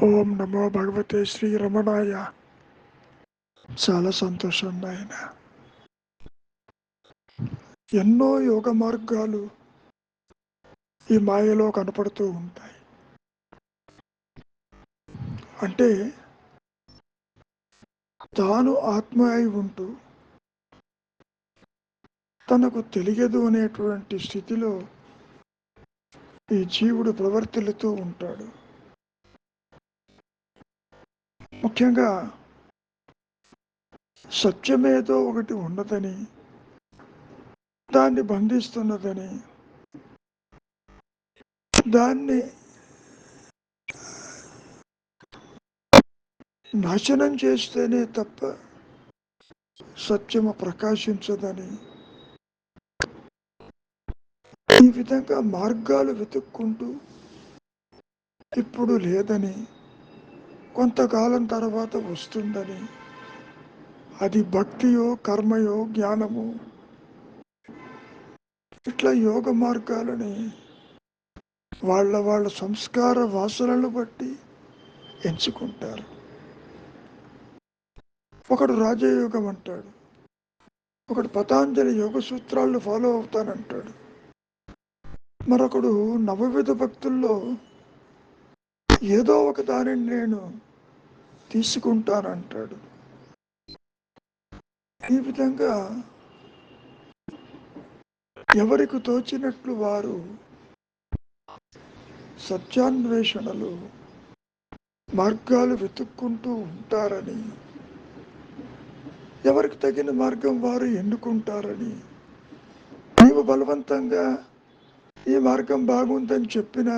ఓం నమో భగవతే శ్రీ రమణాయ. చాలా సంతోషం నాయన. ఎన్నో యోగ మార్గాలు ఈ మాయలో కనపడుతూ ఉంటాయి. అంటే తాను ఆత్మ అయి ఉంటూ తనకు తెలియదు అనేటువంటి స్థితిలో ఈ జీవుడు ప్రవర్తిల్లుతూ ఉంటాడు. ముఖ్యంగా సత్యమేదో ఒకటి ఉన్నదని, దాన్ని బంధిస్తున్నదని, దాన్ని నాశనం చేస్తేనే తప్ప సత్యము ప్రకాశించదని, ఈ విధంగా మార్గాలు వెతుక్కుంటూ ఇప్పుడు లేదని, కొంతకాలం తర్వాత వస్తుందని, అది భక్తియో కర్మయో జ్ఞానము, ఇట్లా యోగ మార్గాలని వాళ్ళ సంస్కార వాసనలను బట్టి ఎంచుకుంటారు. ఒకడు రాజయోగం అంటాడు, ఒకడు పతాంజలి యోగ సూత్రాలను ఫాలో అవుతానంటాడు, మరొకడు నవవిధ భక్తుల్లో ఏదో ఒక దానిని నేను తీసుకుంటానంటాడు. ఈ విధంగా ఎవరికి తోచినట్లు వారు సత్యాన్వేషణలు మార్గాలు వెతుక్కుంటూ ఉంటారని, ఎవరికి తగిన మార్గం వారు ఎన్నుకుంటారని, నీవు బలవంతంగా ఈ మార్గం బాగుందని చెప్పినా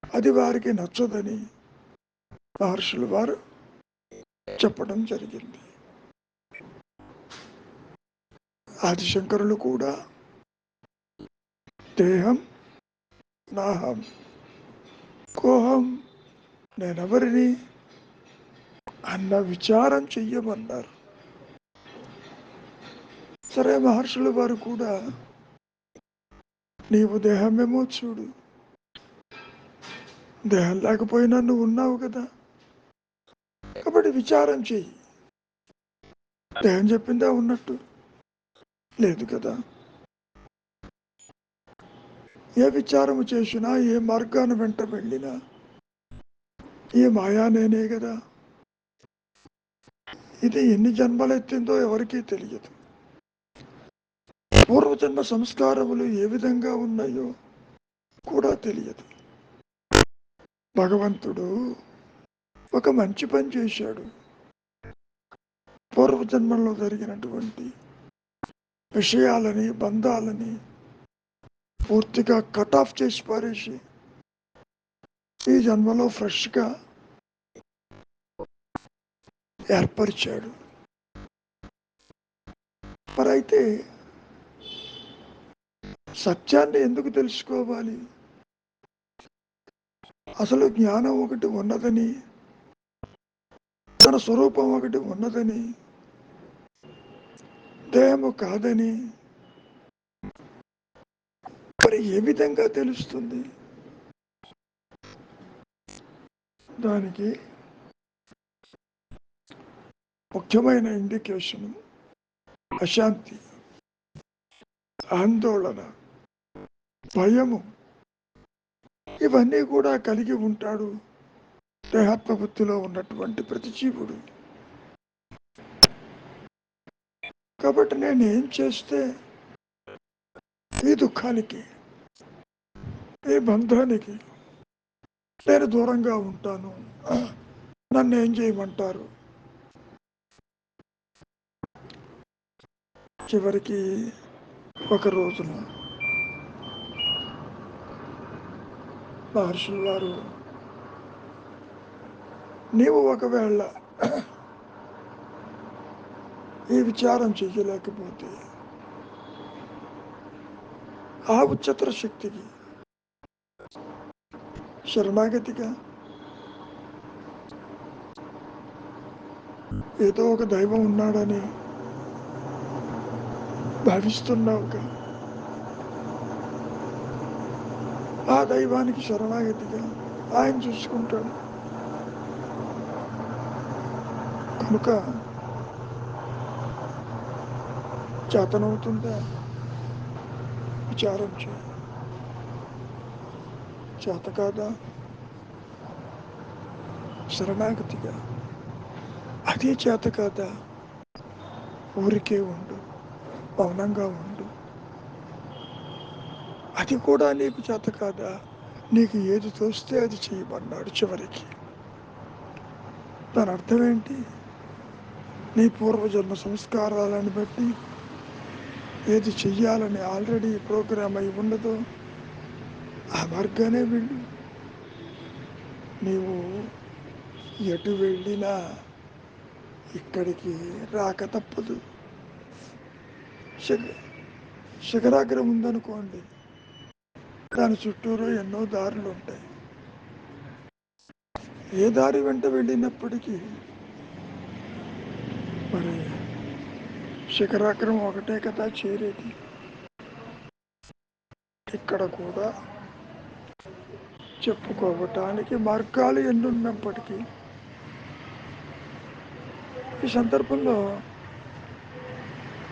అది వారికి నచ్చదని మహర్షులు వారు చెప్పడం జరిగింది. ఆదిశంకరులు కూడా దేహం నాహం, కోహం నేనెవరిని అన్న విచారం చెయ్యమన్నారు. సరే, మహర్షులు వారు కూడా నీవు దేహమేమో చూడు, దేహం లేకపోయినా నువ్వు ఉన్నావు కదా, కాబట్టి విచారం చెయ్యి. దేహం చెప్పిందా ఉన్నట్టు లేదు కదా. ఏ విచారము చేసినా, ఏ మార్గాన వెంట వెళ్ళినా ఈ మాయా నేనే కదా. ఇది ఎన్ని జన్మలెత్తిందో ఎవరికీ తెలియదు. పూర్వజన్మ సంస్కారములు ఏ విధంగా ఉన్నాయో కూడా తెలియదు. భగవంతుడు ఒక మంచి పని చేశాడు. పూర్వజన్మలో జరిగినటువంటి విషయాలని, బంధాలని పూర్తిగా కట్ ఆఫ్ చేసి పారేసి ఈ జన్మలో ఫ్రెష్గా ఏర్పరిచాడు. మరైతే సత్యాన్ని ఎందుకు తెలుసుకోవాలి? అసలు జ్ఞానం ఒకటి ఉన్నదని, తన స్వరూపం ఒకటి ఉన్నదని, దేహము కాదని మరి ఏ విధంగా తెలుస్తుంది? దానికి ముఖ్యమైన ఇండికేషన్ అశాంతి, ఆందోళన, భయము, ఇవన్నీ కూడా కలిగి ఉంటాడు దేహాత్మబుద్ధిలో ఉన్నటువంటి ప్రతి జీవుడు. కాబట్టి నేనేం చేస్తే ఈ దుఃఖానికి, ఈ బంధానికి నేను దూరంగా ఉంటాను, నన్ను ఏం చేయమంటారు? చివరికి ఒక రోజున మహర్షులు వారు, నీవు ఒకవేళ ఈ విచారం చెయ్యలేకపోతే ఆ ఉచ్చతర శక్తికి శరణాగతిగా ఏదో ఒక దైవం ఉన్నాడని భావిస్తున్నావుగా, ఆ దైవానికి శరణాగతిగా ఆయన చూసుకుంటాడు. కనుక చేతనవుతుందా విచారం చేయ, చేత కాదా శరణాగతిగా, అదే చేత కాదా ఊరికే ఉండు, మౌనంగా ఉండు, అది కూడా నీకు చేత కాదా, నీకు ఏది తోస్తే అది చేయమన్నాడు చివరికి. దాని అర్థం ఏంటి? నీ పూర్వజన్మ సంస్కారాలను బట్టి ఏది చెయ్యాలని ఆల్రెడీ ప్రోగ్రామ్ అయి ఉండదో ఆ మార్గానే వెళ్ళు. నీవు ఎటు వెళ్ళినా ఇక్కడికి రాక తప్పదు. శిఖరాగ్రం ఉందనుకోండి, దాని చుట్టూరు ఎన్నో దారులు ఉంటాయి. ఏ దారి వెంట వెళ్ళినప్పటికీ మరి శిఖరాగ్రం ఒకటే కదా చేరేది. ఇక్కడ కూడా చెప్పుకోవటానికి మార్గాలు ఎన్నున్నప్పటికీ ఈ సందర్భంలో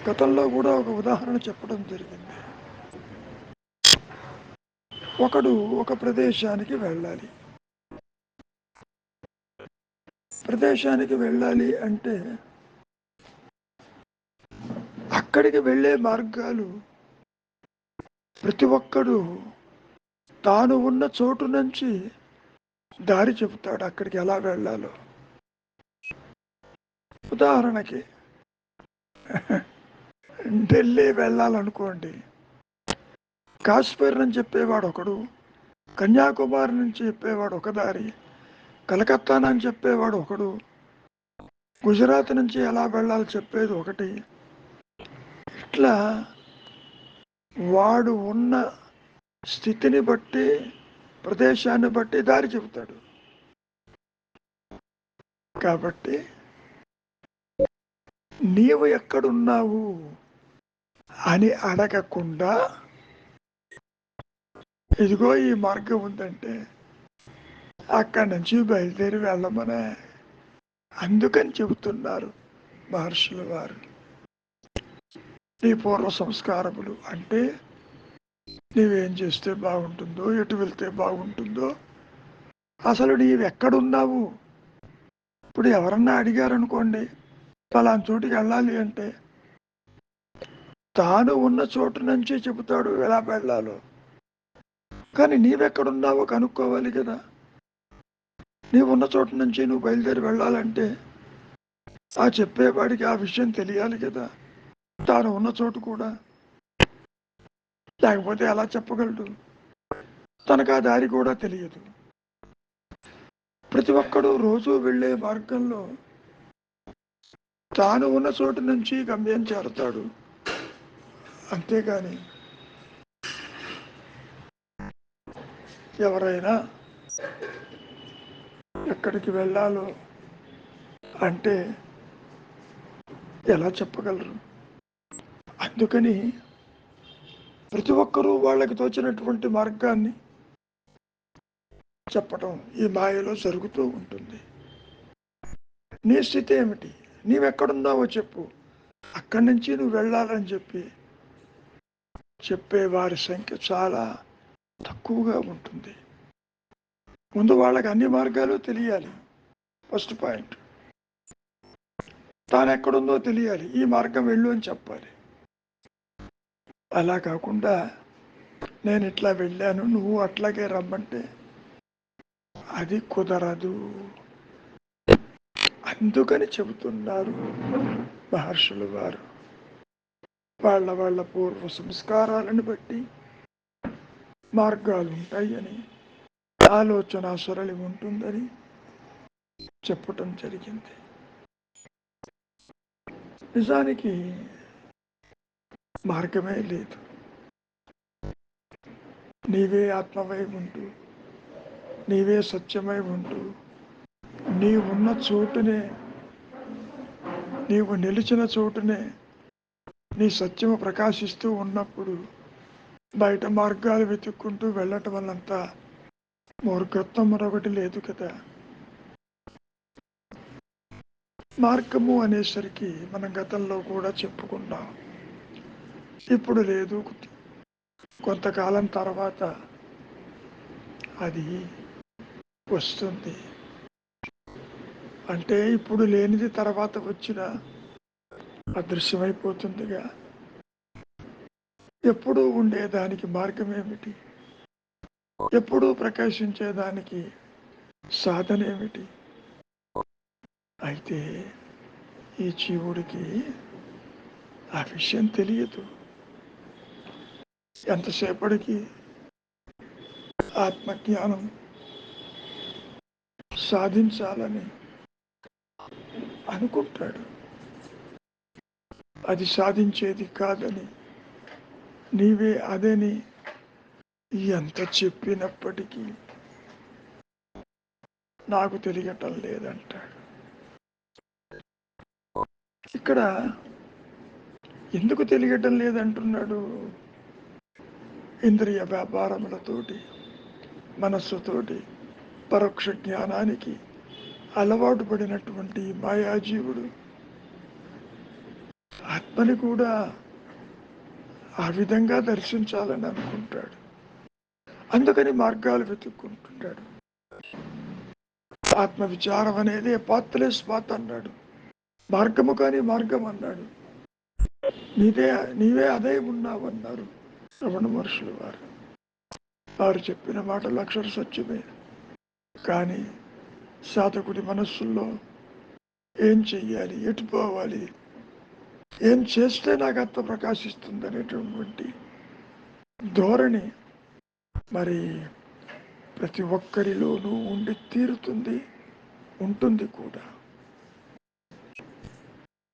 గతంలో కూడా ఒక ఉదాహరణ చెప్పడం జరిగింది. ఒకడు ఒక ప్రదేశానికి వెళ్ళాలి. ప్రదేశానికి వెళ్ళాలి అంటే అక్కడికి వెళ్ళే మార్గాలు ప్రతి ఒక్కడు తాను ఉన్న చోటు నుంచి దారి చెబుతాడు అక్కడికి ఎలా వెళ్ళాలో. ఉదాహరణకి ఢిల్లీ వెళ్ళాలనుకోండి, కాశ్మీర్ నుంచి చెప్పేవాడు ఒకడు, కన్యాకుమారి నుంచి చెప్పేవాడు ఒక దారి, కలకత్తా నుంచి చెప్పేవాడు ఒకడు, గుజరాత్ నుంచి ఎలా వెళ్ళాలో చెప్పేది ఒకటి. ఇట్లా వాడు ఉన్న స్థితిని బట్టి ప్రదేశాన్ని బట్టి దారి చెబుతాడు. కాబట్టి నీవు ఎక్కడున్నావు అని అడగకుండా ఇదిగో ఈ మార్గం ఉందంటే అక్కడి నుంచి బయలుదేరి వెళ్ళమనే అందుకని చెబుతున్నారు మహర్షుల వారు. నీ పూర్వ సంస్కారములు అంటే నీవేం చేస్తే బాగుంటుందో, ఎటు వెళ్తే బాగుంటుందో, అసలు నీవెక్కడున్నావు. ఇప్పుడు ఎవరన్నా అడిగారనుకోండి, పలానా చోటుకి వెళ్ళాలి అంటే తాను ఉన్న చోటు నుంచి చెబుతాడు ఎలా వెళ్ళాలో. కానీ నీవెక్కడున్నావో కనుక్కోవాలి కదా. నీవు ఉన్న చోటు నుంచి నువ్వు బయలుదేరి వెళ్ళాలంటే ఆ చెప్పేవాడికి ఆ విషయం తెలియాలి కదా, తాను ఉన్న చోటు కూడా. లేకపోతే ఎలా చెప్పగలడు? తనకు ఆ దారి కూడా తెలియదు. ప్రతి ఒక్కడు రోజు వెళ్ళే మార్గంలో తాను ఉన్న చోటు నుంచి గమ్యం చేరతాడు. అంతేగాని ఎవరైనా ఎక్కడికి వెళ్ళాలో అంటే ఎలా చెప్పగలరు? అందుకని ప్రతి ఒక్కరూ వాళ్ళకి తోచినటువంటి మార్గాన్ని చెప్పటం ఈ మాయలో జరుగుతూ ఉంటుంది. నీ స్థితి ఏమిటి, నీవెక్కడున్నావో చెప్పు, అక్కడి నుంచి నువ్వు వెళ్ళాలని చెప్పే వారి సంఖ్య చాలా తక్కువగా ఉంటుంది. ముందు వాళ్ళకి అన్ని మార్గాలు తెలియాలి. ఫస్ట్ పాయింట్, తాను ఎక్కడుందో తెలియాలి, ఈ మార్గం వెళ్ళు అని చెప్పాలి. అలా కాకుండా నేను ఇట్లా వెళ్ళాను నువ్వు అట్లాగే రమ్మంటే అది కుదరదు. అందుకని చెబుతున్నారు మహర్షులు వారు. వాళ్ళ పూర్వ సంస్కారాలను బట్టి మార్గాలు ఉంటాయని, ఆలోచన సరళి ఉంటుందని చెప్పటం జరిగింది. నిజానికి మార్గమే లేదు. నీవే ఆత్మవై ఉంటూ, నీవే సత్యమై ఉంటూ, నీవున్న చోటునే, నీవు నిలిచిన చోటునే నీ సత్యము ప్రకాశిస్తూ ఉన్నప్పుడు బయట మార్గాలు వెతుక్కుంటూ వెళ్ళటం వల్లంతా మూర్ఖత్వం మరొకటి లేదు కదా. మార్గము అనేసరికి మనం గతంలో కూడా చెప్పుకున్నాం. ఇప్పుడు లేదు, కొంతకాలం తర్వాత అది వస్తుంది. అంటే ఇప్పుడు లేనిది తర్వాత వచ్చిన అదృశ్యమైపోతుందిగా. ఎప్పుడూ ఉండేదానికి మార్గం ఏమిటి? ఎప్పుడూ ప్రకాశించేదానికి సాధన ఏమిటి? అయితే ఈ జీవుడికి ఆ విషయం తెలియదు. ఎంతసేపటికి ఆత్మజ్ఞానం సాధించాలని అనుకుంటాడు. అది సాధించేది కాదని, నీవే అదని ఎంత చెప్పినప్పటికీ నాకు తెలియటం లేదంటాడు. ఇక్కడ ఎందుకు తెలియటం లేదంటున్నాడు? ఇంద్రియ వ్యాపారములతోటి, మనస్సుతోటి పరోక్ష జ్ఞానానికి అలవాటు పడినటువంటి మాయాజీవుడు ఆత్మని కూడా ఆ విధంగా దర్శించాలని అనుకుంటాడు. అందుకని మార్గాలు వెతుక్కుంటుంటాడు. ఆత్మ విచారం అనేది పాత్లెస్ పాత్ అన్నాడు. మార్గము కానీ మార్గం అన్నాడు. నీవే అదే ఉన్నావు అన్నారు రమణ మహర్షులు వారు. వారు చెప్పిన మాటలు అక్షర సత్యమే. కానీ సాధకుడి మనస్సుల్లో ఏం చెయ్యాలి, ఎటు పోవాలి, ఏం చేస్తే నాకు ఆత్మ ప్రకాశిస్తుంది అనేటటువంటి ధోరణి మరి ప్రతి ఒక్కరిలోనూ ఉండి తీరుతుంది, ఉంటుంది కూడా.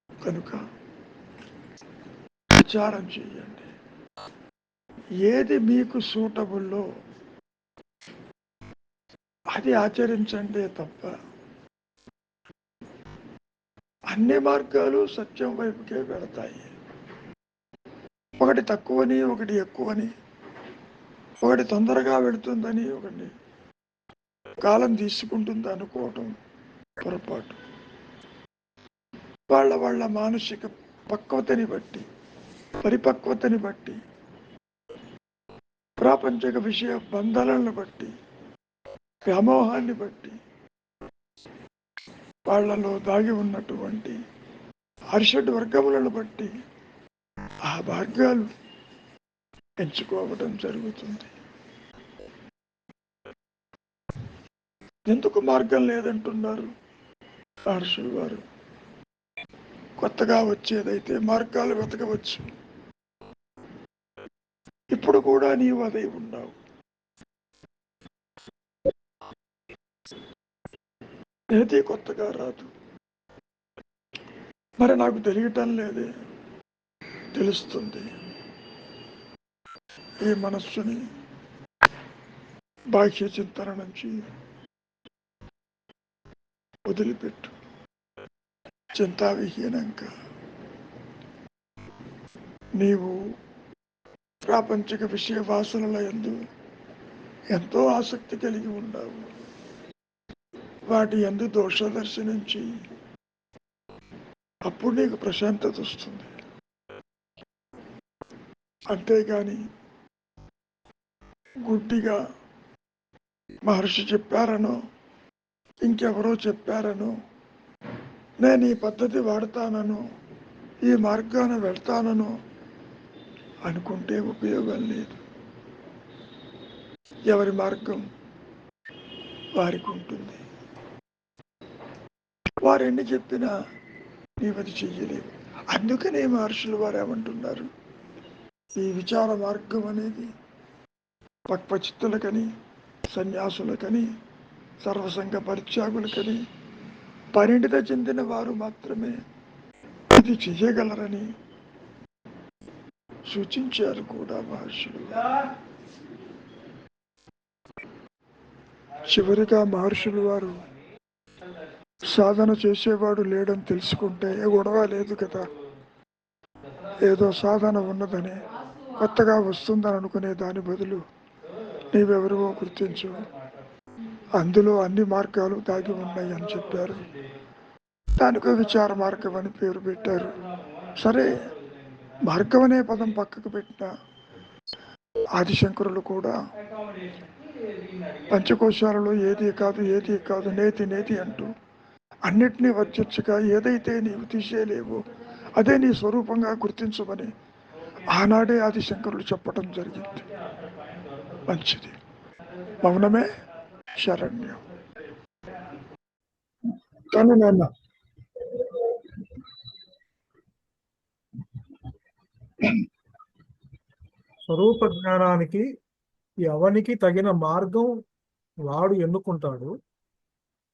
కనుక విచారం చేయండి. ఏది మీకు సూటబుల్లో అది ఆచరించండి తప్ప అన్ని మార్గాలు సత్యం వైపుకే వెళతాయి. ఒకటి తక్కువని, ఒకటి ఎక్కువని, ఒకటి తొందరగా వెళుతుందని, ఒకటి కాలం తీసుకుంటుంది అనుకోవటం పొరపాటు. వాళ్ళ మానసిక పక్వతని బట్టి, పరిపక్వతని బట్టి, ప్రాపంచిక విషయ బంధాలను బట్టి, వ్యామోహాన్ని బట్టి, వాళ్లలో దాగి ఉన్నటువంటి అరిషడ్ వర్గములను బట్టి ఆ మార్గాలు ఎంచుకోవడం జరుగుతుంది. ఎందుకు మార్గం లేదంటున్నారు మహర్షులు వారు? కొత్తగా వచ్చేదైతే మార్గాలు వెతకవచ్చు. ఇప్పుడు కూడా నీవు అదే ఉన్నావు. ఏది కొత్తగా రాదు. మరి నాకు తెలియటం లేదే. తెలుస్తుంది. ఈ మనస్సుని బాహ్య చింతన నుంచి వదిలిపెట్టు. చింతావిహీనంగా నీవు ప్రాపంచిక విషయ వాసనల యందు ఎంతో ఆసక్తి కలిగి ఉన్నావు. వాటి యందు దోషదర్శించి అప్పుడు నీకు ప్రశాంతత వస్తుంది. అంతేగాని గుడ్డిగా మహర్షి చెప్పారనో, ఇంకెవరో చెప్పారనో, నేను ఈ పద్ధతి వాడతానను, ఈ మార్గాన వెళ్తానను అనుకుంటే ఉపయోగం లేదు. ఎవరి మార్గం వారికి ఉంటుంది. వారు ఎన్ని చెప్పినా నీవది చెయ్యలేవు. అందుకనే మహర్షులు వారు ఏమంటున్నారు, ఈ విచార మార్గం అనేది పక్వచిత్తులకని, సన్యాసులకని, సర్వసంగ పరిత్యాగులకని, పరిణిత చెందిన వారు మాత్రమే ఇది చెయ్యగలరని సూచించారు కూడా మహర్షులు. చివరిగా మహర్షులు వారు సాధన చేసేవాడు లేడని తెలుసుకుంటే గొడవ లేదు కదా. ఏదో సాధన ఉన్నదని, కొత్తగా వస్తుందని అనుకునే దాని బదులు నీవెవరివో గుర్తించు, అందులో అన్ని మార్గాలు దాగి ఉన్నాయి అని చెప్పారు. దానికి విచార మార్గం అని పేరు పెట్టారు. సరే, మార్గం అనే పదం పక్కకు పెట్టిన ఆదిశంకరులు కూడా పంచకోశాలలో ఏది కాదు నేతి అంటూ అన్నిటినీ వర్జించగా ఏదైతే నీవు తీసేయలేవో అదే నీ స్వరూపంగా గుర్తించమని ఆనాడే ఆదిశంకరులు చెప్పడం జరిగింది. మంచిది, మౌనమే శరణ్యం. కానీ నాన్న స్వరూప జ్ఞానానికి ఎవనికి తగిన మార్గం వాడు ఎన్నుకుంటాడు.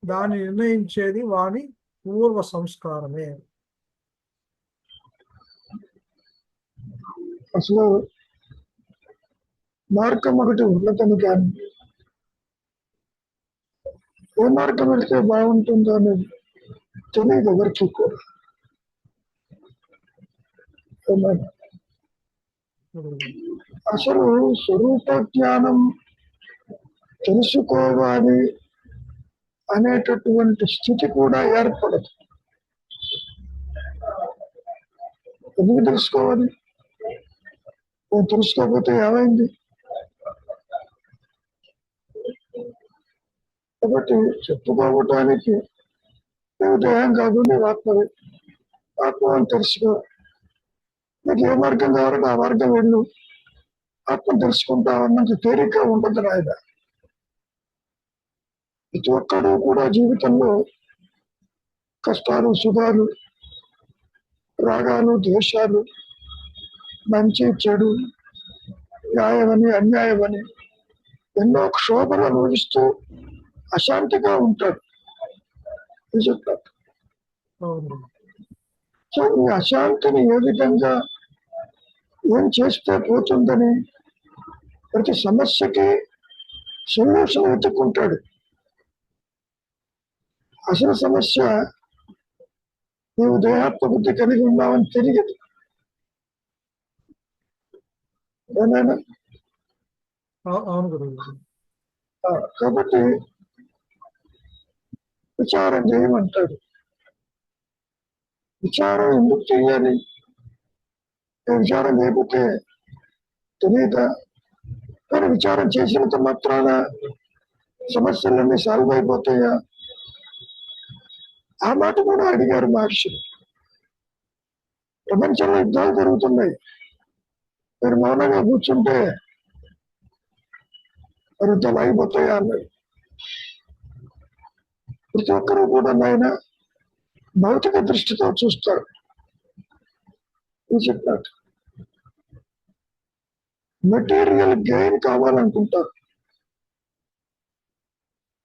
దాన్ని నిర్ణయించేది వాని పూర్వ సంస్కారమే. అసలు మార్గం ఒకటి ఉన్నదని కానీ ఏ మార్గం వెళితే బాగుంటుందో అనేది తెలియదు ఎవరికి కూడా. అసలు స్వరూప జ్ఞానం తెలుసుకోవాలి అనేటటువంటి స్థితి కూడా ఏర్పడదు. ఎందుకు తెలుసుకోవాలి? తెలుసుకోకపోతే ఏమైంది? కాబట్టి చెప్పుకోవటానికి దేహం కాదు, నేను ఆత్మని అని తెలుసుకో. నీకు ఏ మార్గం కావాలంటే ఆ మార్గం వెళ్ళు, ఆత్మ తెలుసుకుంటామన్నంత తేలిక ఉండదు నాయన. ప్రతి ఒక్కడు కూడా జీవితంలో కష్టాలు, సుఖాలు, రాగాలు, ద్వేషాలు, మంచి చెడు, న్యాయమని అన్యాయమని ఎన్నో క్షోభలు అనుభవిస్తూ అశాంతిగా ఉంటాడు. చెప్పారు. సో ఈ అశాంతిని ఏ విధంగా ఏం చేస్తే పోతుందని ప్రతి సమస్యకి సొల్యూషన్ వెతుక్కుంటాడు. అసలు సమస్య నీవు దేహాత్మ బుద్ధి కలిగి ఉన్నావని తెలియదు. ఏమైనా కాబట్టి విచారం చేయమంటాడు. విచారం ఎందుకు చేయాలి? విచారం చేయకపోతే తెలియదా? కానీ విచారం చేసినంత మాత్రాన సమస్యలన్నీ సాల్వ్ అయిపోతాయా? ఆ మాట కూడా అడిగారు మహర్షులు. ప్రపంచంలో యుద్ధాలు జరుగుతున్నాయి, మీరు మౌనంగా కూర్చుంటే యుద్ధాలు అయిపోతాయా అన్నాడు. ప్రతి ఒక్కరూ కూడా నాయన భౌతిక దృష్టితో చూస్తారు. చెప్పినట్టు మెటీరియల్ గెయిన్ కావాలనుకుంటారు.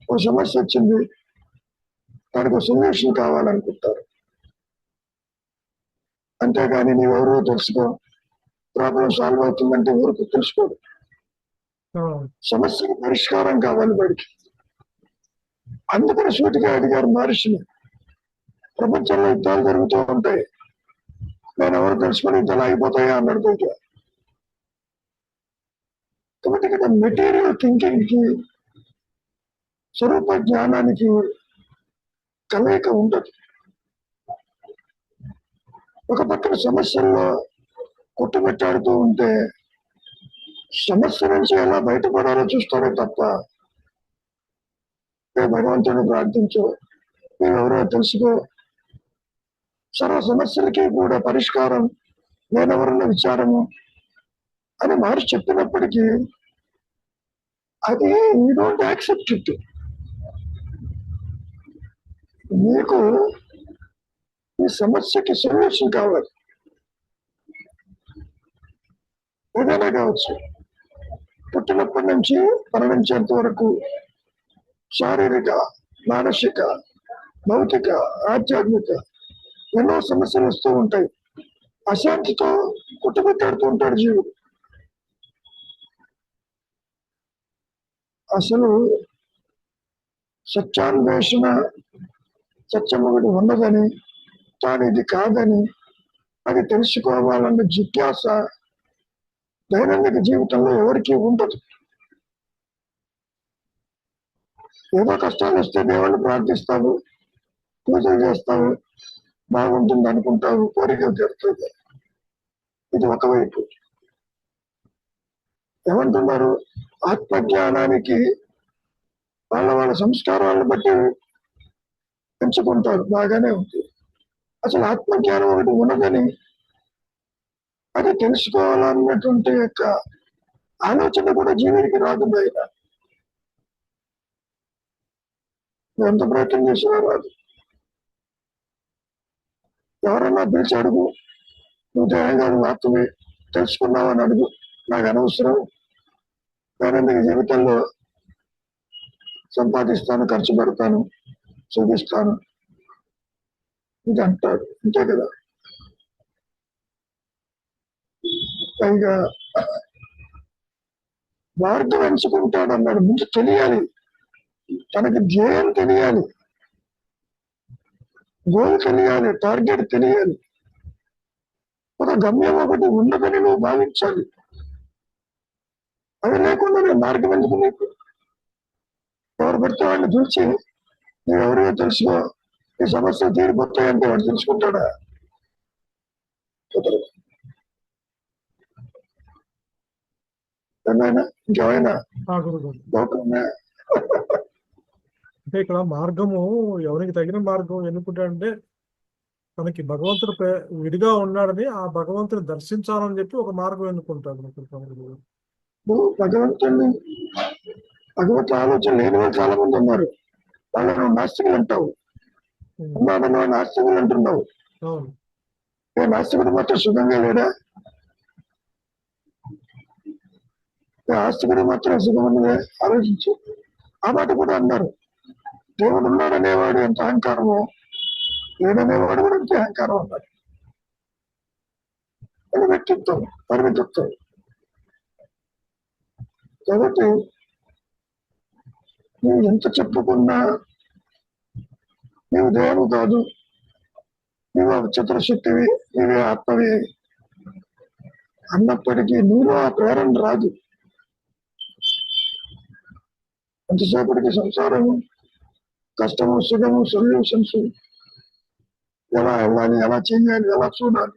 ఓ సమస్య వచ్చింది, దానికి సొల్యూషన్ కావాలనుకుంటారు. అంతేగాని నీవెవరో తెలుసుకో, ప్రాబ్లం సాల్వ్ అవుతుందంటే ఊరికి తెలుసుకోదు. సమస్యకు పరిష్కారం కావాలి బడికి. అందుకని సూటిగా అడిగారు మహర్షిని. ప్రపంచంలో యుద్ధాలు జరుగుతూ ఉంటాయి, నేను ఎవరు తెలుసుకొని యుద్ధాలు అయిపోతాయా అన్నాడు పైగా. కాబట్టి ఇక్కడ మెటీరియల్ థింకింగ్ కి స్వరూప జ్ఞానానికి కలయిక ఉండదు. ఒక పక్కన సమస్యల్లో కొట్టుబెట్టాడుతూ ఉంటే సమస్య నుంచి ఎలా బయటపడాలో చూస్తారే తప్ప భగవంతుడు ప్రార్థించు, ఎవరో తెలుసుకో, సర్వ సమస్యలకి కూడా పరిష్కారం నేనెవరన్న విచారము అని మహర్షి చెప్పినప్పటికీ అది యూ డోంట్ యాక్సెప్ట్ ఇట్. నీకు ఈ సమస్యకి సొల్యూషన్ కావాలి. ఏదైనా కావచ్చు, పుట్టినప్పటి నుంచి మరణించేంత వరకు శారీరక, మానసిక, భౌతిక, ఆధ్యాత్మిక ఎన్నో సమస్యలు వస్తూ ఉంటాయి. అశాంతితో కుట్టుబెట్టాడుతూ ఉంటాడు జీవుడు. అసలు సత్యాన్వేషణ, సత్యం ఒకటి ఉన్నదని, తాను ఇది కాదని అది తెలుసుకోవాలన్న జిజ్ఞాస దైనందిక జీవితంలో ఎవరికీ ఉండదు. ఏదో కష్టాలు వస్తే దేవుణ్ణి ప్రార్థిస్తావు, పూజలు చేస్తావు, బాగుంటుంది అనుకుంటావు, కోరిక తీరుతుంది. ఇది ఒకవైపు. ఏమంటున్నారు? ఆత్మజ్ఞానానికి వాళ్ళ సంస్కారాలను బట్టి పెంచుకుంటారు, బాగానే ఉంది. అసలు ఆత్మజ్ఞానం ఒకటి ఉన్నదని, అది తెలుసుకోవాలన్నటువంటి యొక్క ఆలోచన కూడా జీవుడికి రాదు. బయట ఎంత ప్రయత్నం చేసినా రాదు. ఎవరన్నా పిలిచి అడుగు, నువ్వు దేహంగా ఆత్మే తెలుసుకున్నావని అడుగు, నాకు అనవసరం, నేను జీవితంలో సంపాదిస్తాను, ఖర్చు పెడతాను, చూపిస్తాను, ఇది అంటాడు. అంతే కదా. పైగా మార్గం ఎంచుకుంటాడు అన్నాడు. ముందు తెలియాలి, తనకి ధ్యేయం తెలియాలి, గోల్ తెలియాలి, టార్గెట్ తెలియాలి, ఒక గమ్యం ఒకటి ఉన్నదని నువ్వు భావించాలి. అది లేకుండా నేను మార్గం ఎందుకు నీకు? ఎవరు పడితే వాడిని పిలిచి నువ్వు ఎవరిగా తెలుసుకో, ఈ సమస్యలు తీరిపోతాయంటే వాడు తెలుసుకుంటాడా? ఏమైనా ఇంకేమైనా అంటే ఇక్కడ మార్గము ఎవరికి తగిన మార్గం ఎన్నుకుంటాడంటే తనకి భగవంతుడు విడిగా ఉన్నాడని ఆ భగవంతుని దర్శించాలని చెప్పి ఒక మార్గం ఎన్నుకుంటాడు. భగవంతుని భగవత్ ఆలోచన లేని వాళ్ళు చాలా మంది ఉన్నారు. వాళ్ళను నాస్తికులు అంటావు, ఉన్నాడని నాస్తికులు అంటున్నావు. ఏ నాస్తికుడు మాత్రం సుఖంగా లేడా? ఆస్తికుడు మాత్రం సుఖమని ఆలోచించు. ఆ మాట కూడా అన్నారు. దేవుడు ఉన్నాడనేవాడు ఎంత అహంకారమో, లేడనేవాడు కూడా అంతే అహంకారం అన్నాడు. అది వ్యక్తిత్వం, పరిమితత్వం. కాబట్టి నువ్వు ఎంత చెప్పుకున్నా నీవు దేవుడు కాదు, నీవు చిత్రశక్తివి, నీవే ఆత్మవి అన్నప్పటికీ నీలో ఆ ప్రేరణ రాదు. ఎంతసేపటికి సంసారము, కష్టము, సుఖము, సొల్యూషన్స్, ఎలా వెళ్ళాలి, ఎలా చేయాలి, ఎలా చూడాలి.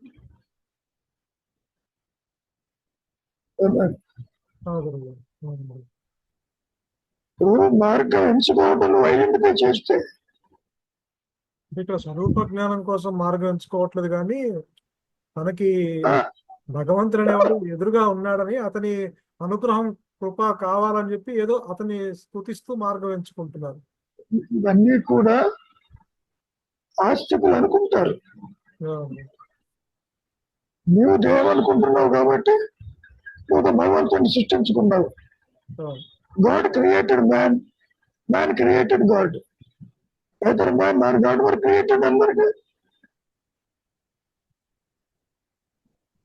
మార్గం ఎంచుకోవడం ఐడెంటిఫై చేస్తే ఇక్కడ స్వరూప జ్ఞానం కోసం మార్గం ఎంచుకోవట్లేదు, కానీ తనకి భగవంతుడు అనేవాడు ఎదురుగా ఉన్నాడని, అతని అనుగ్రహం, కృప కావాలని చెప్పి ఏదో అతన్ని స్తుతిస్తూ మార్గం ఎంచుకుంటున్నారు. ఇవన్నీ కూడా ఆస్తికులు అనుకుంటారు. నువ్వు దేవుడు అనుకుంటున్నావు కాబట్టి నువ్వు భగవంతుని సృష్టించుకున్నావు. God created man, man created God. either man or God were created అందరికీ.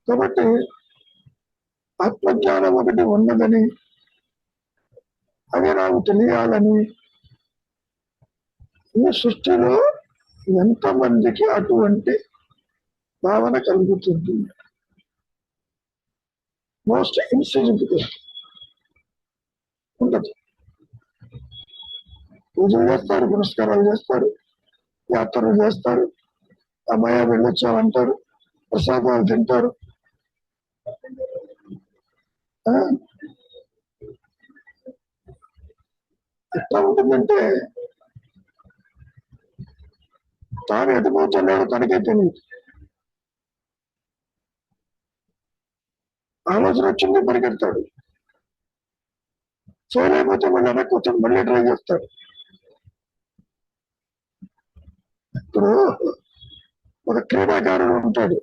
కాబట్టి ఆత్మజ్ఞానం ఒకటి ఉన్నదని, అది నాకు తెలియాలని ఈ సృష్టిలో ఎంతమందికి అటువంటి భావన కలుగుతుంది? మోస్ట్ ఇన్సిగ్నిఫికెంట్ ఉండదు. పూజలు చేస్తారు, పురస్కారాలు చేస్తారు, యాత్రలు చేస్తారు, అమ్మాయి వెళ్ళొచ్చామంటారు, ప్రసాదాలు తింటారు. ఎట్లా ఉంటుందంటే తాను ఎటుపోతున్నాడో తనకే తెలియదు. ఆలోచన వచ్చింది పరిగెడతాడు, చేయలేకపోతే మళ్ళీ వెనక్కి వచ్చాడు, మళ్ళీ ట్రై చేస్తాడు. ఇప్పుడు ఒక క్రీడాకారుడు ఉంటాడు,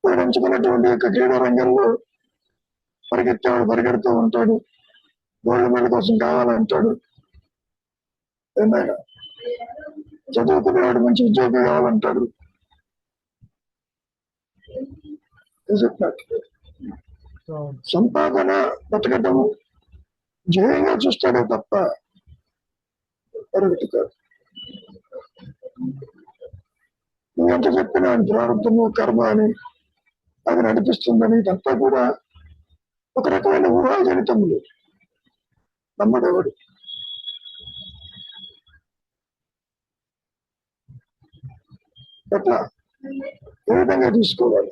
వాడు ఎంచుకున్నటువంటి యొక్క క్రీడా రంగంలో పరిగెత్తేవాడు పరిగెడుతూ ఉంటాడు, గోల్డ్ మెడల్ కోసం కావాలంటాడు. ఏమైనా చదువుకునేవాడు మంచి ఉద్యోగం కావాలంటాడు. సంపాదన, బతకటము జయంగా చూస్తాడే తప్ప పరిగెత్తి కాదు. నువ్వెంత చెప్పినా ప్రారంభము కర్మ అని అది నడిపిస్తుందని ఇదంతా కూడా ఒక రకమైన ఊహాజనితములు. నమ్మడెవడు? ఎట్లా ఏ విధంగా తీసుకోవాలి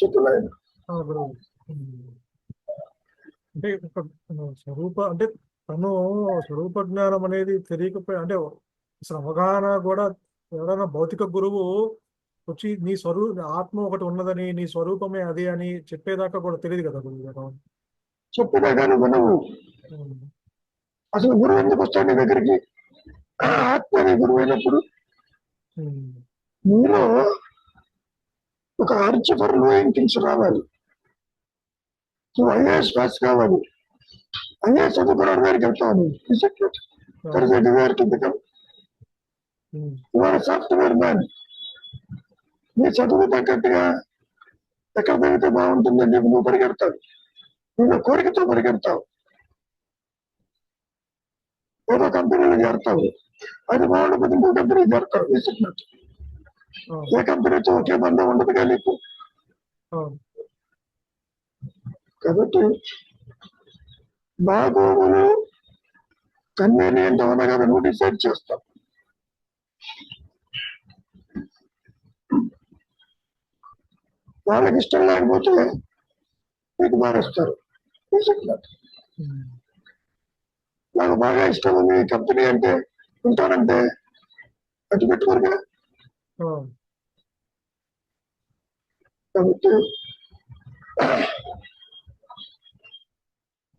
చెప్పలేదు. గురువు అంటే అంటే తను స్వరూప జ్ఞానం అనేది తెలియకపోయి అంటే అసలు అవగాహన కూడా ఎవరైనా భౌతిక గురువు వచ్చి నీ ఆత్మ ఒకటి ఉన్నదని నీ స్వరూపమే అది అని చెప్పేదాకా కూడా తెలియదు కదా గురువు గారు. చెప్పేదాకా నువ్వు అసలు గురువు ఎందుకు వస్తాడు నీ దగ్గరికి? ఆత్మ నీ గురువు అయినప్పుడు మీలో ఒక ఆర్చి ఫర్ లోయింగ్ థింగ్స్ రావాలి. నువ్వు ఐఏఎస్ పాస్ కావాలి. ఐఏఎస్ చదువుకున్నాడు దగ్గరికి వెళ్తావు. ఇవాళ సాఫ్ట్వేర్ మ్యాన్ నీ చదువు తగ్గట్టుగా ఎక్కడ పెరిగితే బాగుంటుందని చెప్పి నువ్వు పరిగెడతావు. నువ్వు కోరికతో పరిగెడతావు. ఏదో కంపెనీలో చేరుతావు. అది బాగుండకపోతే ఇంకో కంపెనీ చేరుతావు. ఇస్తున్నట్టు ఏ కంపెనీతో ఒకే బంధం ఉండదు కానీ కాబట్టి బాగోగులు కన్వీనియంట్ అవునా కదా నువ్వు డిసైడ్ చేస్తావు. వాళ్ళకి ఇష్టం లేకపోతే మీకు మారేస్తారు. నాకు బాగా ఇష్టం ఉంది కంపెనీ అంటే ఉంటానంటే అటు పెట్టుకోరుగా. కాబట్టి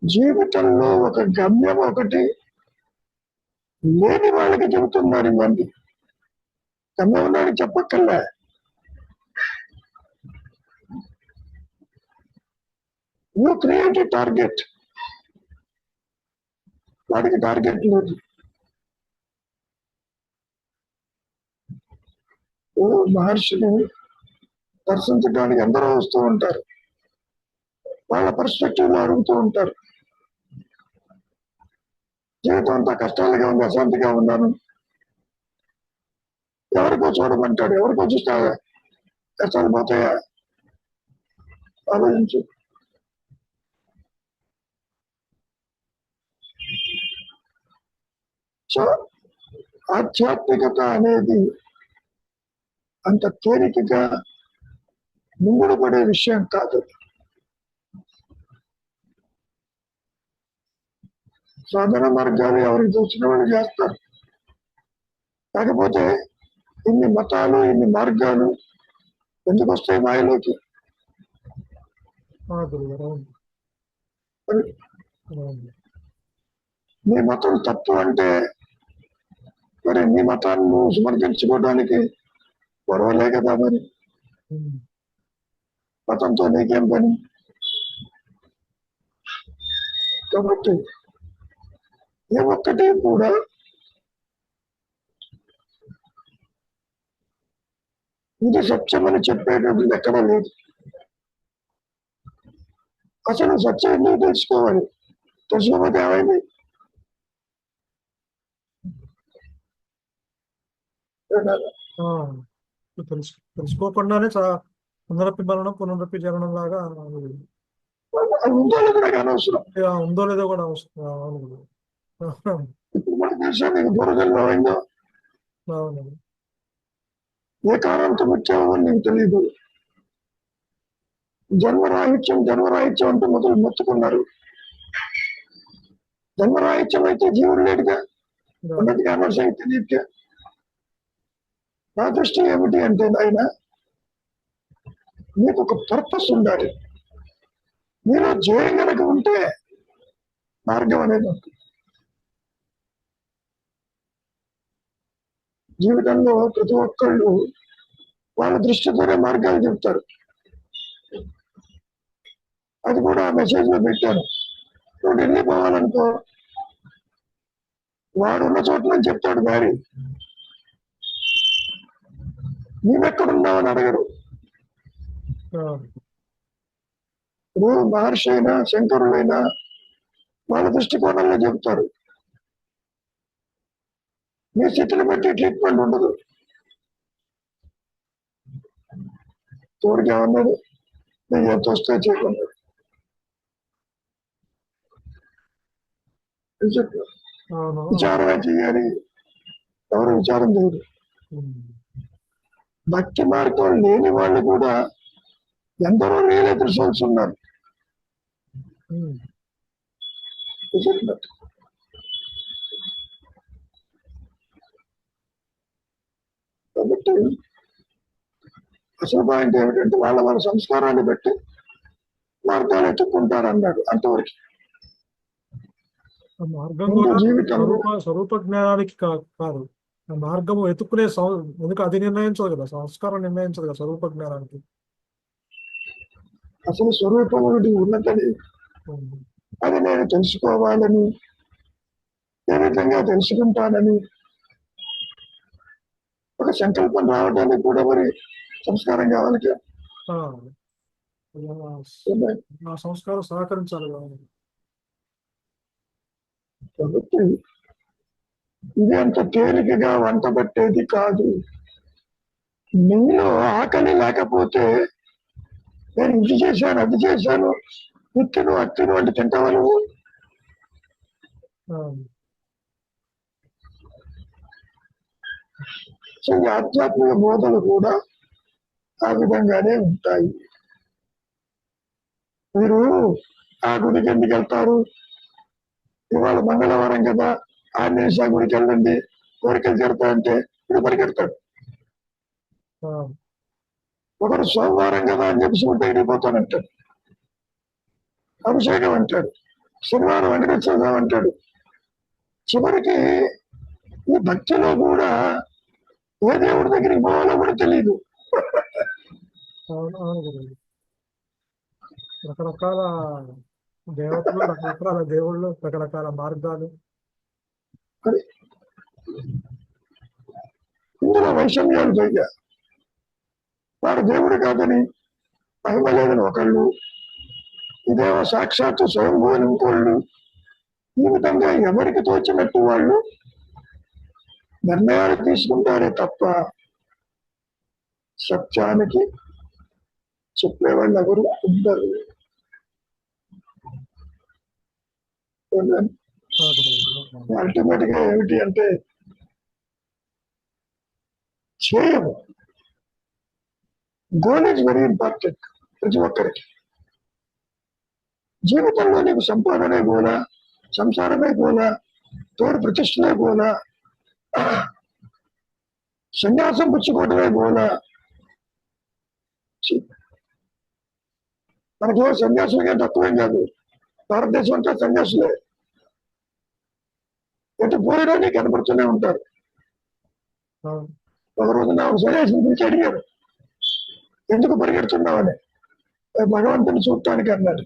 జీవితంలో ఒక గమ్యం ఒకటి లేని వాళ్ళకి చెబుతున్నారు ఇవన్నీ. గమ్యం ఉన్నాడని చెప్పక్కర్లే. You create a target. వాడికి టార్గెట్ లేదు. మహర్షిని దర్శించడానికి అందరూ వస్తూ ఉంటారు. వాళ్ళ పర్స్పెక్టివ్ లో అడుగుతూ ఉంటారు. జీవితం అంతా కష్టాలుగా ఉంది, అశాంతిగా ఉన్నాను, ఎవరికో చూడమంటాడు. ఎవరికో చూస్తా కష్టాలు పోతాయా? ఆలోచించు. సో ఆధ్యాత్మికత అనేది అంత తేలికగా ముంగుడు పడే విషయం కాదు. సాధన మార్గాలు ఎవరికి చూసిన వాళ్ళు చేస్తారు. కాకపోతే ఇన్ని మతాలు ఇన్ని మార్గాలు ఎందుకు వస్తాయి మాయలోకి? నీ మతం తప్పు అంటే మరి నీ మతాన్ని నువ్వు సమర్థించుకోవడానికి గొడవలే కదా. మరి మతంతో నీకేం పని? కాబట్టి ఏ ఒక్కటి కూడా ఇది సత్యమని చెప్పేటప్పుడు ఎక్కడ లేదు. అసలు సత్యం ఎందుకు తెలుసుకోవాలి? తెలుసుకోకపోతే ఏమైంది? తెలుసుకోకుండానే పునరపి మరణం పునరపి జననం లాగా ఉందో లేదో నాకు అనవసరం. ఉందో లేదో కూడా అవసరం. ఇప్పుడు మన దేశం నీకు బురదల్లో అయిందో ఏ కారణంతో వచ్చావో నీకు తెలియదు. జన్మరాహిత్యం జన్మరాహిత్యం అంటూ మొదలు మొత్తుకున్నారు. జన్మరాహిత్యం అయితే జీవుడు లేడుగా, ఉన్నది అనవసరం తెలియదుగా. నా దృష్టి ఏమిటి అంటే ఆయన మీకు ఒక పర్పస్ ఉండాలి. మీరు జయం కనుక ఉంటే మార్గం అనేది ఉంటుంది. జీవితంలో ప్రతి ఒక్కళ్ళు వాళ్ళ దృష్టితోనే మార్గాలు చెప్తారు. అది కూడా మెసేజ్ లో పెట్టాను. నువ్వు ఢిల్లీ పోవాలనుకో, వాడు ఉన్న చోట చెప్తాడు దారి. నీవెక్కడున్నావని అడగరు. ఇప్పుడు మహర్షి అయినా శంకరులైనా వాళ్ళ దృష్టికోణంలో చెప్తారు. మీ స్థితిని బట్టి ట్రీట్మెంట్ ఉండదు. తోడికి ఏమన్నాడు? నేను ఎంత వస్తే చేయకున్నాడు చెప్పారు. అవును. విచారమే చేయాలి, ఎవరు విచారం చేయరు. భక్తి మార్గం లేని వాళ్ళు కూడా ఎందరో రియలైజర్ సోల్స్ ఉన్నారు. కాబట్టి అసలు పాయింట్ ఏమిటంటే వాళ్ళ సంస్కారాన్ని బట్టి మార్గాలు ఎత్తుక్కుంటారు అన్నాడు. అంతవరకు మార్గం కూడా జీవితంలో స్వరూప జ్ఞానానికి కాదు, మార్గము ఎత్తుక్కునే ఎందుకు అది నిర్ణయించదు కదా, సంస్కారం నిర్ణయించదు కదా స్వరూప జ్ఞానానికి. అసలు స్వరూపం ఉన్నదని అది నేను తెలుసుకోవాలని, ఏ విధంగా తెలుసుకుంటానని ఒక సంకల్పం రావడానికి కూడా మరి సంస్కారం కావాలి కదా. ఆ సంస్కారం సహకరించాలి. కాబట్టి ఇది అంత తేలికగా వంట పట్టేది కాదు. నీలో ఆకలి లేకపోతే నేను ఇది చేశాను, అది చేశాను, ఇత్తను అత్తను అంటే తింటావా నువ్వు? సో ఈ ఆధ్యాత్మిక బోధలు కూడా ఆ విధంగానే ఉంటాయి. మీరు ఆ గుడికి ఎందుకు వెళ్తారు? ఇవాళ మంగళవారం కదా, ఆంజనేయ గుడికి వెళ్ళండి, కోరికలు తీరుతాయంటే ఇప్పుడు పరిగెడతాడు. ఒకరు సోమవారం కదా అని చెప్పి శివుడి దగ్గరికి పోతానంటాడు, అభిషేకం అంటాడు, శనివారం వెంకటేశ్వర అంటాడు. చివరికి ఈ భక్తిలో కూడా ఏ దేవుడి దగ్గరికి పోవాలో కూడా తెలియదు. రకరకాల దేవతలు, రకరకాల దేవుళ్ళు, రకరకాల మార్గాలు. ఇందులో వైషమ్యాలు పైగా వాడు దేవుడు కాదని మహిమలేదని ఒకళ్ళు, ఇదేమో సాక్షాత్తు స్వయంభూని ఇంకోళ్ళు. ఈ విధంగా ఎవరికి తోచినట్టు వాళ్ళు నిర్ణయాలు తీసుకుంటారే తప్ప సత్యానికి చెప్పేవాళ్ళు ఎవరు ఉండరు. అల్టిమేట్ గా ఏమిటి అంటే చేయము. గోల్ ఈజ్ వెరీ ఇంపార్టెంట్ ప్రతి ఒక్కరికి. జీవితంలో నీకు సంపాదనే గోలా, సంసారమే గోలా, తోడు ప్రతిష్టనే గోలా, సన్యాసం పుచ్చుకోవడమే గోలా. మనకి సన్యాసులకే తక్కువేం కాదు, భారతదేశం అంతా సన్యాసులే. ఎటు పోయినా నీకు కనపడుతూనే ఉంటారు. ఒకరోజు నాకు సన్యాసం గురించి అడిగారు, ఎందుకు పరిగెడుతున్నామని. భగవంతుని చూడటానికి అన్నాడు.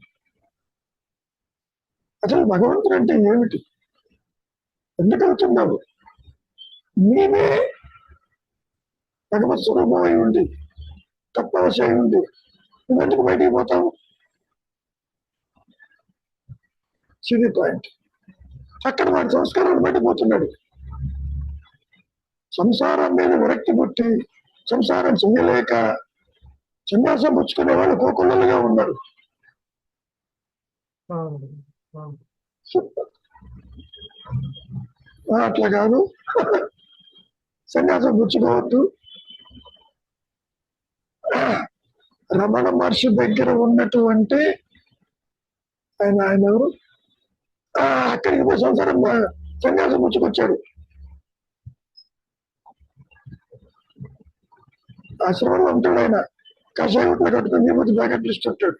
అసలు భగవంతుడు అంటే ఏమిటి, ఎందుకు అవుతున్నావు? నీవే భగవత్ స్వరూపం అయి ఉండి, తత్వవశ అయి ఉండి నువ్వెందుకు బయటికి పోతావు? సిరీ పాయింట్. అక్కడ వాడి సంస్కారాన్ని బయటపోతున్నాడు. సంసారం మీద విరక్తి పుట్టి సంసారం చెయ్యలేక సన్యాసం పుచ్చుకునే వాళ్ళు కోకొల్లలుగా ఉన్నారు. అట్లా కాదు, సన్యాసం పుచ్చుకోవద్దు. రమణ మహర్షి దగ్గర ఉన్నటువంటి ఆయన ఎవరు, అక్కడికి పోయి సంసారం సన్యాసం పుచ్చుకొచ్చాడు. ఆశ్రమంలో ఉంటాడు ఆయన, కషాయంలో కట్టుకుని నిమ్మతి ప్యాకెట్లు ఇస్తుంటాడు.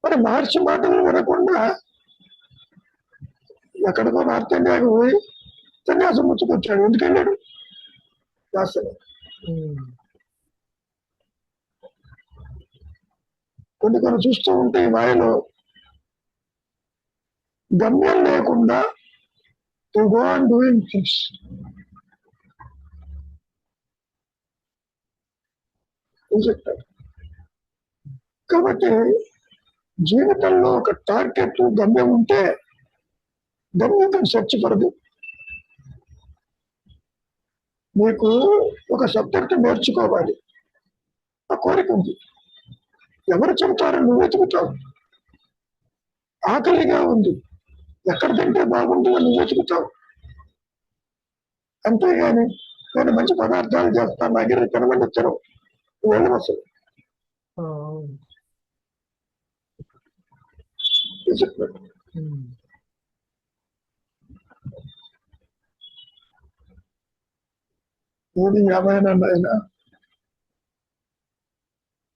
మరి మహర్షి మాటలు వినకుండా ఎక్కడికో నార్త్ ఇండియాకి పోయి సన్యాసం పుచ్చుకొచ్చాడు. ఎందుకు వెళ్ళాడు? కొన్ని చూస్తూ ఉంటే ఈ మాయలో గమ్యం లేకుండా to go on doing things. కాబట్టి జీవితంలో ఒక టార్గెట్, గమ్యం ఉంటే గమ్యం సెర్చ్ పడదు. మీకు ఒక సబ్జెక్ట్ నేర్చుకోవాలి, ఆ కోరిక ఉంది. ఎవరు చెబుతారో నువ్వు వెతుకుతావు. ఆకలిగా ఉంది, ఎక్కడ తింటే బాగుంటుందని వెతుకుతావు. అంతేగాని నేను మంచి పదార్థాలు చేస్తాను దగ్గర తినమని వచ్చారు వెళ్ళం అసలు. ఆ, అవును. ఉమ్. ఏది ఏమైనా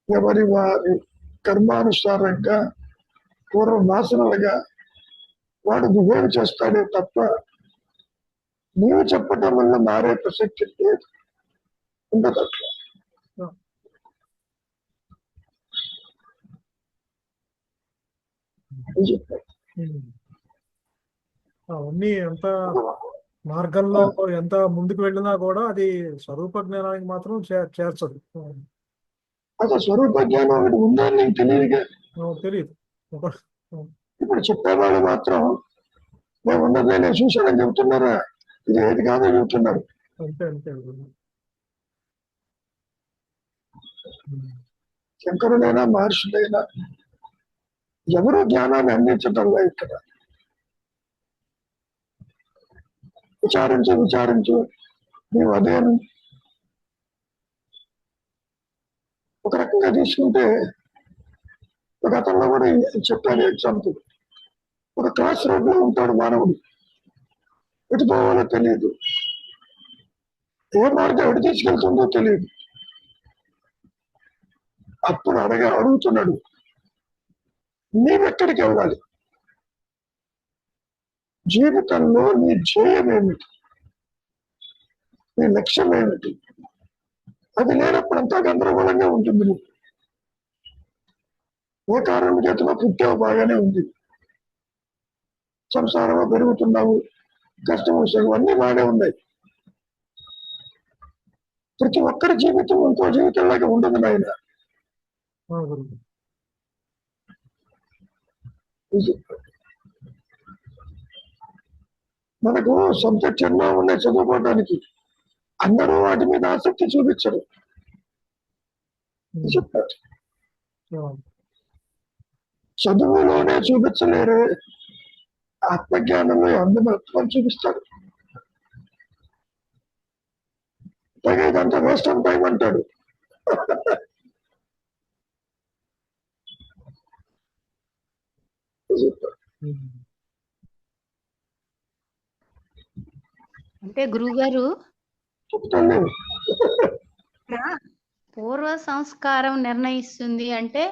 ఎవరి వారి కర్మానుసారంగా పూర్వవాసనలుగా వాడు బిహేవ్ చేస్తాడే తప్ప నీవు చెప్పటం వల్ల మారే ప్రసక్తి లేదు, ఉండదు అట్లా. ఉమ్. అవన్నీ ఎంత మార్గంలో ఎంత ముందుకు వెళ్ళినా కూడా అది స్వరూప జ్ఞానానికి మాత్రం చేర్చదు. అసలు స్వరూప జ్ఞానం ఒకటి ఉందని నీకు తెలియదుగా. తెలియదు. ఇప్పుడు చెప్పేవాళ్ళు మాత్రం మేము ఉన్నదే నేను చూశానని చెబుతున్నారా, ఇది ఏది కాదో చెబుతున్నారు. అంతే అంతే. శంకరులైనా మహర్షులైనా ఎవరో జ్ఞానాన్ని అందించడంలో ఇక్కడ విచారించు నీవు అదేను. ఒక రకంగా తీసుకుంటే ఒక అతను కూడా చెప్పాను ఎగ్జాంపుల్. ఒక క్రాస్ రోడ్ లో ఉంటాడు మానవుడు, ఎటు పోవాలో తెలియదు, ఏ మార్గం ఎటు తీసుకెళ్తుందో తెలియదు. అప్పుడు అడుగుతున్నాడు, నీవెక్కడికి వెళ్ళాలి, జీవితంలో నీ ధ్యేయం ఏమిటి, నీ లక్ష్యం ఏమిటి? అది లేనప్పుడంతా గందరగోళంగా ఉంటుంది. నువ్వు ఏ కారణం చేతిలో పుట్టావు బాగానే ఉంది, సంసారంలో పెరుగుతున్నావు, కష్టము అన్ని బాగానే ఉన్నాయి. ప్రతి ఒక్కరి జీవితం ఇంకో జీవితంలాగా ఉండదు నాయన. మనకు సొంత చిన్న ఉన్నాయి చదువుకోవడానికి, అందరూ వాటి మీద ఆసక్తి చూపించరు. చెప్పారు చదువులోనే చూపించలేరు, ఆత్మజ్ఞానంలో అందమత్వం చూపిస్తారు. పైగా ఇదంతా వేస్ట్ ఆఫ్ టైం అంటాడు. అంటే గురువుగారు చెప్తాను. పూర్వ సంస్కారం నిర్ణయిస్తుంది అంటే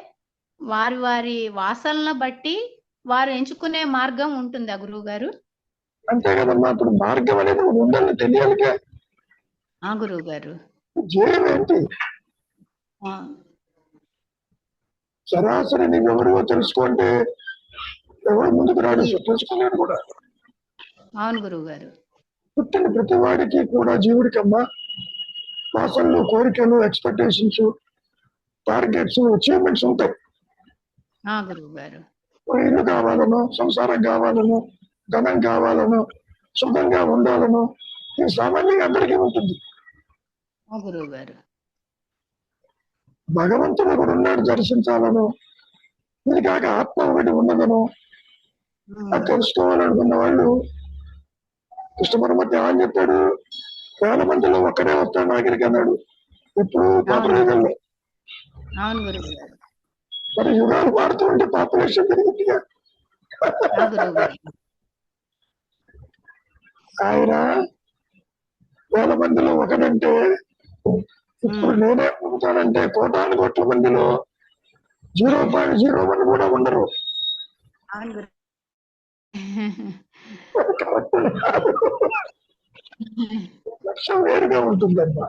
వారి వారి వాసనలను బట్టి వారు ఎంచుకునే మార్గం ఉంటుందా గురువు గారు? అంతే కదమ్మా. ఇప్పుడు మార్గం అనేది ఉండాలని తెలియాలిగా. గురువు గారు ధ్యేయం ఏంటి? సరాసరి నీకు ఎవరివో తెలుసుకుంటే ఎవరు ముందుకు రాడు, తెలుసుకున్నాడు కూడా. అవును గురువు గారు. పుట్టిన ప్రతి వాడికి కూడా జీవుడికమ్మా వాసనలు, కోరికలు, ఎక్స్పెక్టేషన్స్, టార్గెట్స్, అచీవ్మెంట్స్ ఉంటాయి. గురువు గారు ఇల్లు కావాలను, సంసారం కావాలను, ధనం కావాలను, సుఖంగా ఉండాలను, ఇది సామాన్యంగా అందరికీ ఉంటుంది. గురువు గారు భగవంతుడు ఒకడు ఉన్నాడు దర్శించాలను, ఇది కాక ఆత్మ ఒకటి ఉన్నదను అది తెలుసుకోవాలనుకున్న వాళ్ళు కృష్ణపరమతి అని చెప్పాడు, 1000 మందిలో ఒక్కడే వస్తాడు నాగిరికి అన్నాడు. ఇప్పుడు పాపరేజంలో. అవును గురువు గారు. మరి యుగాలు మారుతూ ఉంటే పాపులేషన్ పెరుగుతుందిగా. ఆయన 1000 మందిలో ఒకడంటే ఇప్పుడు నేనే ఉంటానంటే 1,00,00,000 మందిలో 0.01 కూడా ఉండరు. లక్ష్యం వేరుగా ఉంటుందమ్మా.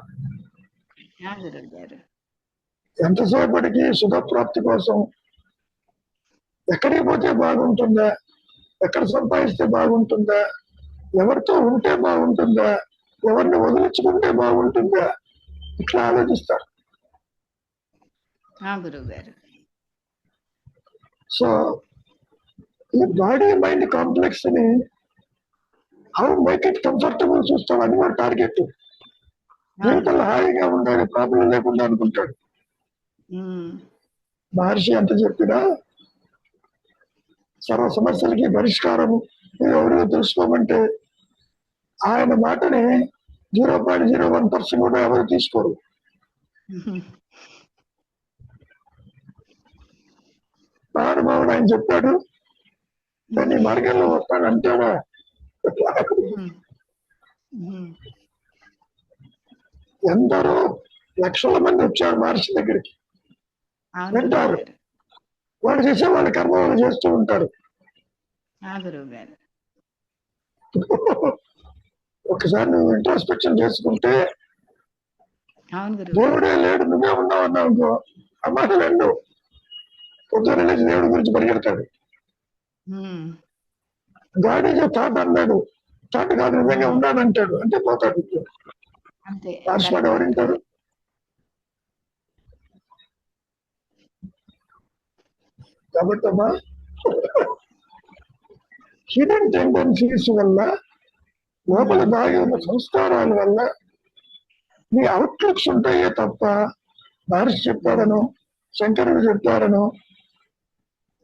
ఎంతసేపటికి సుఖప్రాప్తి కోసం ఎక్కడికి పోతే బాగుంటుందా, ఎక్కడ సంపాదిస్తే బాగుంటుందా, ఎవరితో ఉంటే బాగుంటుందా, ఎవరిని వదిలించుకుంటే బాగుంటుందా, ఇట్లా ఆలోచిస్తారు. సో ఈ బాడీ మైండ్ కాంప్లెక్స్ ని హౌ మేక్ ఇట్ కంఫర్టబుల్ చూస్తాం, అది మన టార్గెట్. జీవితంలో హాయిగా ఉండాలి, ప్రాబ్లం లేకుండా అనుకుంటాడు. మహర్షి అంత చెప్పినా సర్వ సమస్యలకి పరిష్కారము మీరు ఎవరిలో తెలుసుకోమంటే ఆయన మాటని 0.01% కూడా ఎవరు తీసుకోరు. మహానుభావుడు ఆయన చెప్పాడు, నేను ఈ మార్గంలో వస్తాను అంటాడా? ఎందరో లక్షల మంది వచ్చారు మహర్షి దగ్గరికి, వింటారు, వాళ్ళు చేసే వాళ్ళ కర్మ వాళ్ళు చేస్తూ ఉంటారు. ఒకసారి నువ్వు ఇంట్రాస్పెక్షన్ చేసుకుంటే దేవుడే లేడు నువ్వే ఉన్నావు అన్నావు, అమ్మాట రెండు పొద్దున్న లేచి దేవుడి గురించి పరిగెడతాడు. గాడి తాట అన్నాడు, తాట కాదు నిజంగా ఉన్నాడంటాడు, అంటే పోతాడు. రాష్ట్రాలు ఎవరింటారు? కాబట్టి అమ్మా హిడెన్ టెండెన్సీస్ వల్ల, లోపల దాగి ఉన్న సంస్కారాల వల్ల నీ అవుట్లుక్స్ ఉంటాయే తప్ప మహర్షి చెప్పారనో, శంకరుడు చెప్పారనో,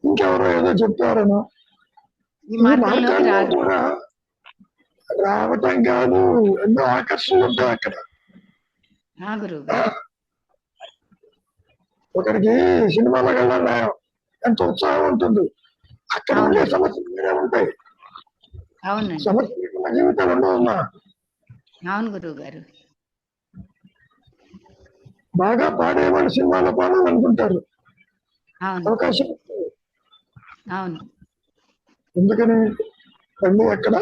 ఇంకెవరో ఏదో చెప్పారనో ఈ మార్గాల్లో కూడా రావటం కాదు, ఎన్నో ఆకర్షణలు ఉంటాయి అక్కడ. ఒకరికి సినిమాలకు వెళ్ళాలి ఎంత ఉత్సాహం ఉంటుంది, అక్కడ ఉండే సమస్యలు మీరే ఉంటాయి. సమస్య జీవితాలు ఉండవమ్మా. అవును గురువు గారు. బాగా పాడేవాళ్ళు సినిమాలో పాడాలనుకుంటారు, అవకాశం. అవును. ఎందుకని రెండు ఎక్కడ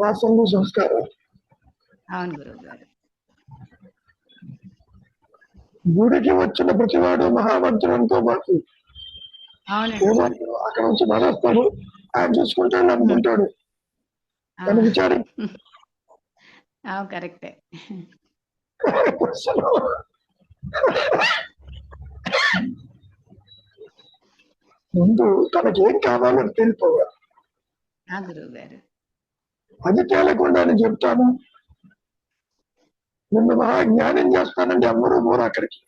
వాసనలు సంస్కారాలు. అవును గురువు గారు. గుడికి వచ్చిన ప్రతివాడు మహామంత్రులు అనుకోబాటు, అక్కడ నుంచి మానేస్తాడు, ఆయన చూసుకుంటాడు అనుకుంటాడు. అని విచారి కరెక్టే. ముందు తనకేం కావాలని తెలిపోవాలి. అది తేలకుండా అని చెప్తాను, నిన్ను మహా జ్ఞానం చేస్తానండి, అందరూ పోరు అక్కడికి.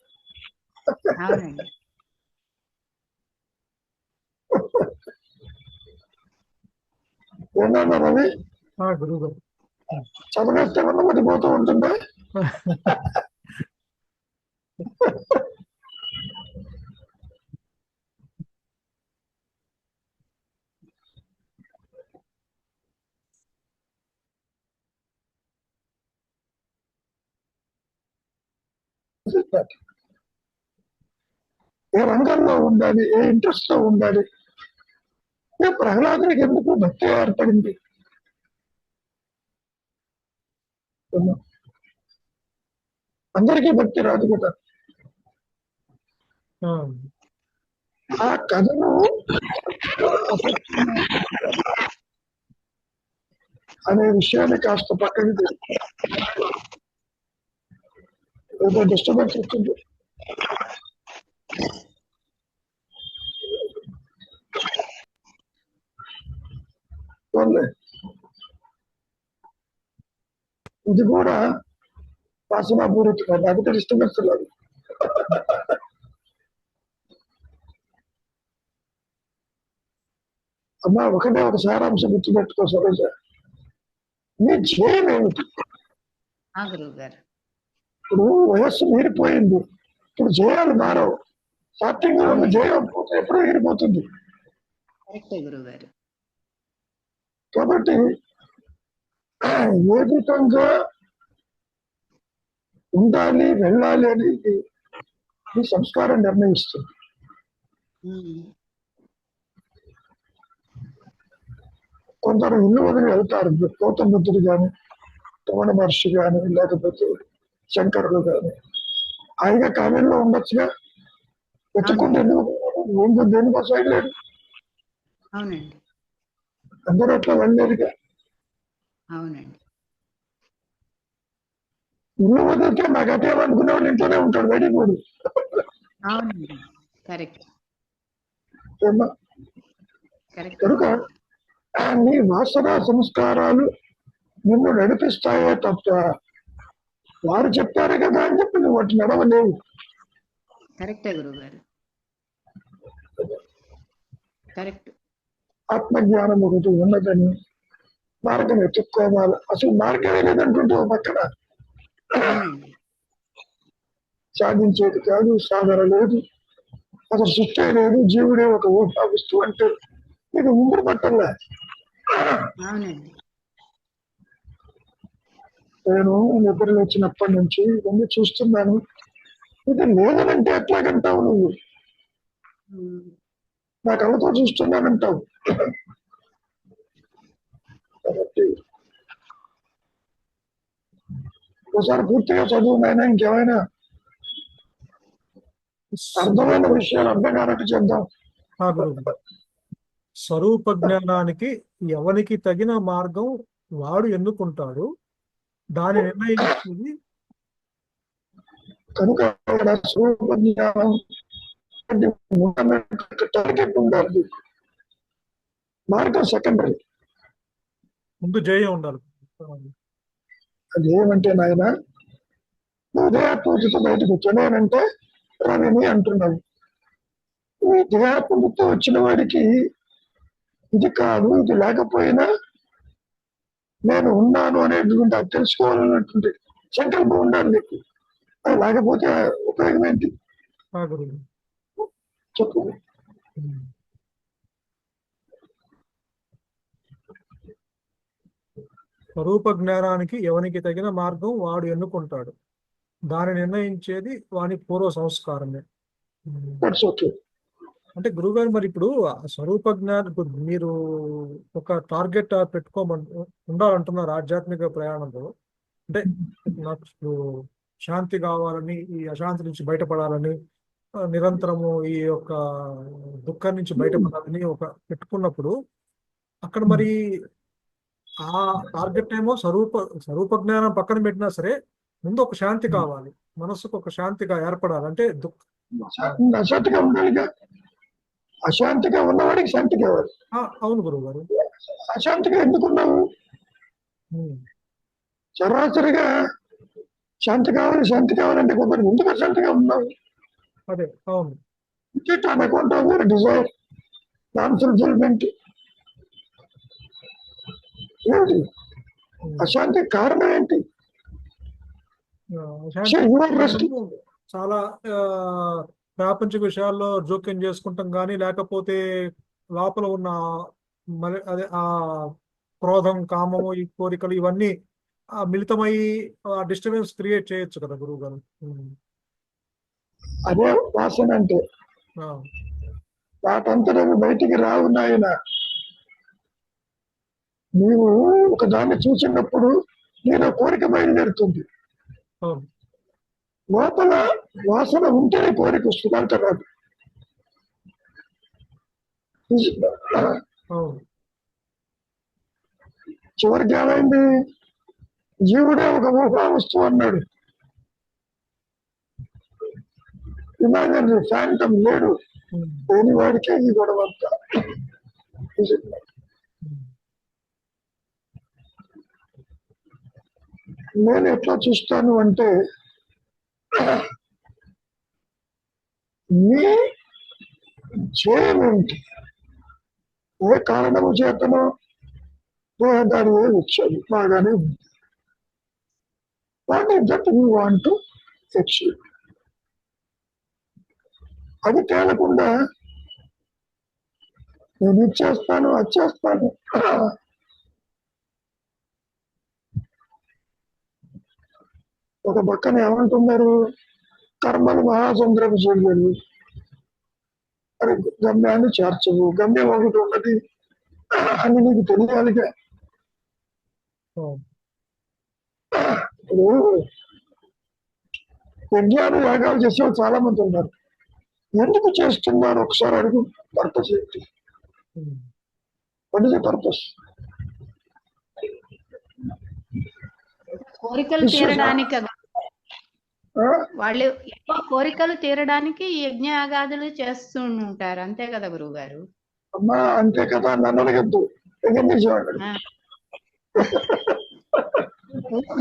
ఏమన్నా రవి చదివేస్తే ఉన్నమతి పోతూ ఉంటుందా? ఏ రంగంలో ఉండాలి, ఏ ఇంట్రెస్ట్ లో ఉండాలి. ప్రహ్లాదునికి ఎందుకు భక్తి ఏర్పడింది? అందరికీ భక్తి రాదు కదా. ఆ కథను అనే విషయాన్ని కాస్త పక్కకి ఏదో డిస్టర్బెన్స్ వచ్చింది. ఇది కూడా వాసనాపూరిత లేకపోతే డిస్టర్బెన్స్ లేదు. అమ్మా ఒకటే ఒక సారాంశం గుర్తుపెట్టుకో సరోజ, నీ ధ్యేయం ఏమిటి? ఇప్పుడు వయస్సు మీరిపోయింది, ఇప్పుడు జయాలు మారవు. స్టార్టింగ్ లో ఉన్న జయం పోతే ఎప్పుడూ ఎగిరిపోతుంది. కాబట్టి ఏ విధంగా ఉండాలి, వెళ్ళాలి అనేది ఈ సంస్కారం నిర్ణయిస్తుంది. కొందరు ఇల్లు వదిలి వెళ్తారు, గౌతమ బుద్ధుడు కానీ, రమణ మహర్షి కానీ, లేకపోతే శంకరుడు కానీ. ఆయన కాలంలో ఉండొచ్చుగా, వెతుక్కుంటే ఎందుకు దేనికోసం వెళ్ళాడు? అందరూ అట్లా వెళ్ళలేదుగా. ఇల్లు వదిలితే నాకు అటే అనుకునేవాడు ఇంట్లోనే ఉంటాడు, బయటికి కనుక నీ వాసన సంస్కారాలు నిన్ను నడిపిస్తాయే తప్ప వారు చెప్పారు కదా అని చెప్పి నువ్వు వాటి నడవలేవు. కరెక్టే గురువు గారు, కరెక్ట్. ఆత్మజ్ఞానం ఒకటి ఉన్నదని మార్గం ఎత్తుక్కోవాలి. అసలు మార్గమే లేదంటుంటే ఒక పక్కన అవునండి. సాధించేది కాదు, సాధన లేదు, అసలు సృష్టి లేదు, జీవుడే ఒక ఊహా వస్తువు అంటే మీకు ముందు పట్టంగా. అవునండి. నేను నిద్రలు వచ్చినప్పటి నుంచి ఇవన్నీ చూస్తున్నాను. ఇది లేదనంటే ఎట్లాగంటావు నువ్వు? ఉమ్. నా కళ్ళతో చూస్తున్నానంటావు. కాబట్టి ఒకసారి పూర్తిగా చదువు నాయన, ఇంకేమైనా అర్థమైన విషయాలు అర్థం కానట్టు చేద్దాం. గురువు స్వరూప జ్ఞానానికి ఎవరికి తగిన మార్గం వాడు ఎన్నుకుంటాడు, దాని నిర్ణయించేది కనుక అక్కడ స్వరూప జ్ఞానం టార్గెట్ ఉండాలి. మార్గం సెకండరీ. ముందు జయం ఉండాలి. అది ఏమంటే నాయన, నువ్వు దేహాత్మతో బయటకు వచ్చానంటే రవిని అంటున్నావు. ఈ దేహాత్మతో వచ్చిన వాడికి ఇది కాదు, ఇది లేకపోయినా నేను ఉన్నాను అనేటువంటి అది తెలుసుకోవాలన్నటువంటి సంకల్పం ఉండాలి నీకు. అది లేకపోతే ఉపయోగం ఏంటి గురువు చెప్పు. స్వరూప జ్ఞానానికి ఎవరికి తగిన మార్గం వాడు ఎన్నుకుంటాడు, దాన్ని నిర్ణయించేది వాని పూర్వ సంస్కారమే. That's okay. అంటే గురువుగారు, మరి ఇప్పుడు ఆ స్వరూప జ్ఞానం, ఇప్పుడు మీరు ఒక టార్గెట్ ఉండాలంటున్నారు ఆధ్యాత్మిక ప్రయాణంలో. అంటే నాకు శాంతి కావాలని, ఈ అశాంతి నుంచి బయటపడాలని, నిరంతరము ఈ యొక్క దుఃఖం నుంచి బయటపడాలని ఒక పెట్టుకున్నప్పుడు, అక్కడ మరి ఆ టార్గెట్ ఏమో స్వరూప జ్ఞానం పక్కన పెట్టినా సరే ముందు ఒక శాంతి కావాలి, మనసుకు ఒక శాంతిగా ఏర్పడాలి. అంటే అశాంతిగా ఉండాలిగా. అశాంతిగా ఉన్నవాడికి శాంతి కావాలి. అవును గురువు గారు. అశాంతిగా ఎందుకున్నావు? సరాసరిగా శాంతి కావాలంటే కొందరు ఎందుకు అశాంతిగా ఉన్నావు? అదే అవును. Account of your desire, non fulfilment. ఏంటి అశాంతి కారణం ఏంటి? చాలా ప్రాపంచిక విషయాల్లో జోక్యం చేసుకుంటాం కానీ, లేకపోతే లోపల ఉన్న అదే ఆ క్రోధం, కామము, ఈ కోరికలు ఇవన్నీ మిళితమై డిస్టర్బెన్స్ క్రియేట్ చేయొచ్చు కదా గురువు గారు. అదే వాసన అంటే. వాటంతా బయటికి రావు నాయన. నీవు ఒక దాన్ని చూసినప్పుడు నేను కోరిక బయలుదేరుతుంది. లోపల వాసన ఉంటేనే కోరిక వస్తుంది, అంత రాదు. చివరికి ఏమైంది? జీవుడే ఒక ఊహా వస్తువు అన్నాడు. ఇమాజినరీ ఫ్యాంటమ్ లేడు, లేని వాడికే ఈ గొడవ అంతా. నేను ఎట్లా చూస్తాను అంటే, నీ చేయమేంటి? ఏ కారణము చేతనో దాని వచ్చాడు బాగానే ఉంది. What is that you want to achieve? అది తేలకుండా నేను ఇది చేస్తాను, అది చేస్తాను. ఒక పక్కన ఏమంటున్నారు? కర్మలు మహాసముద్రపు చేయాలి, మరి గమ్యాన్ని చేర్చవు. గమ్యం ఒకటి ఉన్నది అని నీకు తెలియాలిగా. ఇప్పుడు యజ్ఞాలు యాగాలు చేసే చాలా మంది ఉన్నారు. ఎందుకు చేస్తున్నారు ఒకసారి అడుగు. పర్పస్ ఏంటి? What is the purpose? కోరికలు తీరడానికి. వాళ్ళు ఎక్కువ కోరికలు తీరడానికి యజ్ఞయాగాదులు చేస్తూ ఉంటారు, అంతే కదా గురువు గారు? అమ్మా అంతే కదా, నన్ను అడగద్దు.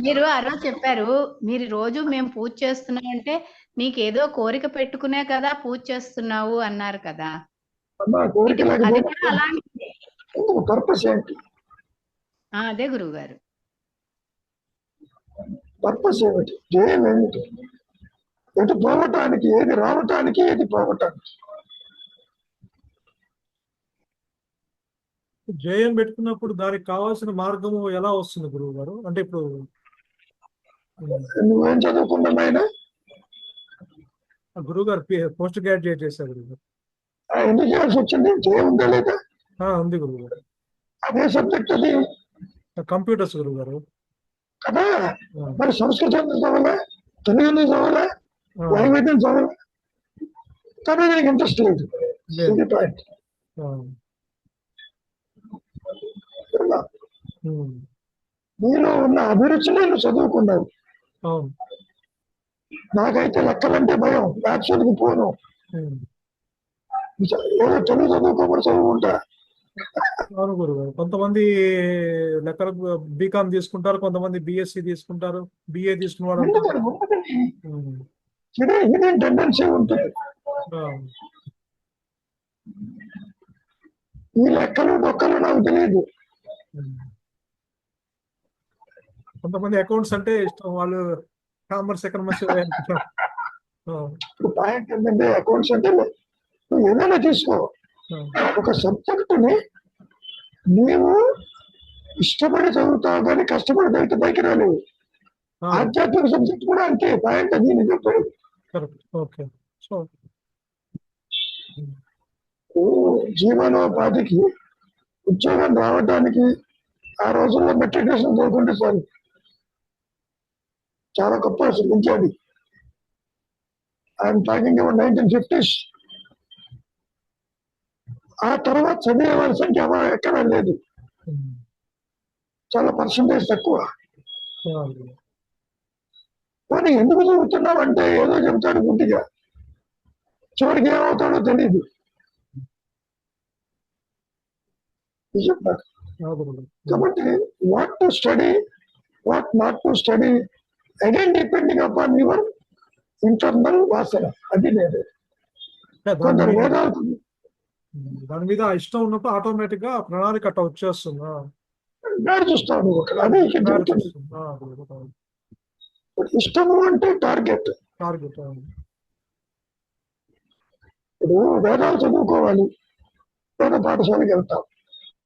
మీరు ఆ రోజు చెప్పారు, మీరు రోజు మేము పూజ చేస్తున్నాం అంటే నీకేదో కోరిక పెట్టుకునే కదా పూజ చేస్తున్నావు అన్నారు కదా. అమ్మా కోరిక అది కూడా అలాంటిదే. ఎందుకు పర్పస్ ఏంటి? అదే గురువు గారు. పర్పస్ ఏమిటి? ధ్యేయం ఏమిటి? ఎటు పోవటానికి, ఏది రావటానికి, ఏది పోవటానికి. జయం పెట్టుకున్నప్పుడు దానికి కావాల్సిన మార్గము ఎలా వస్తుంది గురువు గారు? అంటే ఇప్పుడు నువ్వేం చదువుకున్నామైనా గురువు గారు పోస్ట్ గ్రాడ్యుయేట్ చేశారు గురువు గారు. ఎందుకు చేయాల్సి వచ్చింది? ధ్యేయం ఉందా లేదా? ఉంది గురువు గారు. అదే సబ్జెక్ట్ అది కంప్యూటర్స్ గురువు గారు కదా. మరి సంస్కృతం చదవాలా, తెలుగు చదవాలా, వైవిధ్యం చదవాలా? కానీ నాకు ఇంట్రెస్ట్ లేదు. ఇది పాయింట్. నీలో ఉన్న అభిరుచిని నువ్వు చదువుకున్నావు. నాకైతే లెక్కలంటే భయం, మ్యాథ్స్కి పోను. ఏదో తెలుగు చదువుకోమని చదువుకుంటా. అవును గురుగారు. కొంతమంది లెక్కలకు బీకామ్ తీసుకుంటారు, కొంతమంది బిఎస్సి తీసుకుంటారు, బిఏ తీసుకున్న ఇదేం టెండెన్సీ ఉంటుంది. ఈ లెక్కలు డొక్కలు నాకు తెలియదు. కొంతమంది అకౌంట్స్ అంటే ఇష్టం, వాళ్ళు కామర్స్ ఎకనామిక్స్. పాయింట్ ఏంటంటే అకౌంట్స్ అంటే నువ్వు ఏదైనా తీసుకో, ఒక సబ్జెక్టుని నీవు ఇష్టపడి చదువుతావు కానీ కష్టపడి చదివితే పైకి రాలేవు. ఆధ్యాత్మిక సబ్జెక్ట్ కూడా అంతే. పాయింట్ అది నేను చెప్పాడు. జీవనోపాధికి ఉద్యోగం రావడానికి ఆ రోజుల్లో మెట్రికులేషన్ చదువుకుంటే సార్ చాలా గొప్ప సిద్ధించాడు. I'm talking about 1950s. ఆ తర్వాత చదివే వాళ్ళ సంఖ్య ఎక్కడా లేదు, చాలా పర్సంటేజ్ తక్కువ. కానీ ఎందుకు చదువుతున్నావంటే ఏదో చెబుతాడు గుడ్డిగా, చివరికి ఏమవుతాడో తెలియదు. కాబట్టి what to study, what not to study, again depending upon your internal వాసన. అది లేదు. కొందరు వేదాలు దాని మీద ఇష్టం ఉన్నప్పుడు ఆటోమేటిక్ గా ప్రణాళిక అట్లా వచ్చేస్తుంది. చూస్తాను. అదే ఇష్టము అంటే టార్గెట్. ఇప్పుడు వేదాలు చదువుకోవాలి, వేద పాఠశాలకు వెళ్తాం.